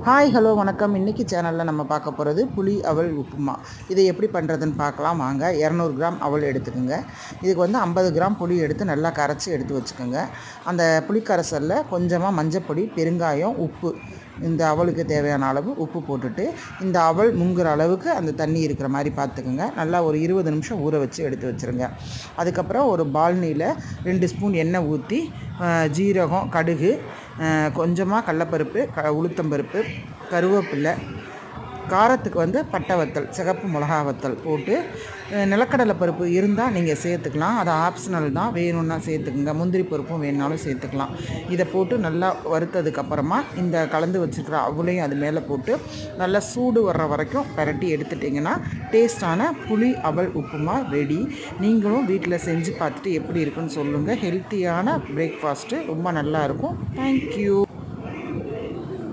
Hi hello வணக்கம். இன்றைக்கி சேனலில் நம்ம பார்க்க போகிறது புளி அவல் உப்புமா. இதை எப்படி பண்ணுறதுன்னு பார்க்கலாம் வாங்க. 200 கிராம் அவல் எடுத்துக்கோங்க. இதுக்கு வந்து 50 கிராம் புளி எடுத்து நல்லா கரைச்சி எடுத்து வச்சுக்கோங்க. அந்த புளி கரைசலில் கொஞ்சமாக மஞ்சப்பொடி, பெருங்காயம், உப்பு, இந்த அவலுக்கு தேவையான அளவு உப்பு போட்டுட்டு இந்த அவல் முங்குற அளவுக்கு அந்த தண்ணி இருக்கிற மாதிரி பார்த்துக்குங்க. நல்லா ஒரு 20 நிமிஷம் ஊற வச்சு எடுத்து வச்சுருங்க. அதுக்கப்புறம் ஒரு பால்னியில் 2 ஸ்பூன் எண்ணெய் ஊற்றி ஜீரகம், கடுகு, கொஞ்சமாக கடலப்பருப்பு, உளுத்தம்பருப்பு, கருவேப்பிலை, காரத்துக்கு வந்து பட்டை வத்தல், சிகப்பு மிளகா வத்தல் போட்டு, நிலக்கடலை பருப்பு இருந்தால் நீங்கள் சேர்த்துக்கலாம். அது ஆப்ஷனல் தான், வேணும்னா சேர்த்துக்குங்க. முந்திரி பருப்பும் வேணுனாலும் சேர்த்துக்கலாம். இதை போட்டு நல்லா வறுத்ததுக்கப்புறமா இந்த கலந்து வச்சுருக்கிற அவளையும் அது மேலே போட்டு நல்லா சூடு வர்ற வரைக்கும் பரட்டி எடுத்துட்டிங்கன்னா டேஸ்டான புளி அவல் உப்புமா ரெடி. நீங்களும் வீட்டில் செஞ்சு பார்த்துட்டு எப்படி இருக்குன்னு சொல்லுங்கள். ஹெல்த்தியான பிரேக்ஃபாஸ்ட்டு ரொம்ப நல்லாயிருக்கும். தேங்க்யூ.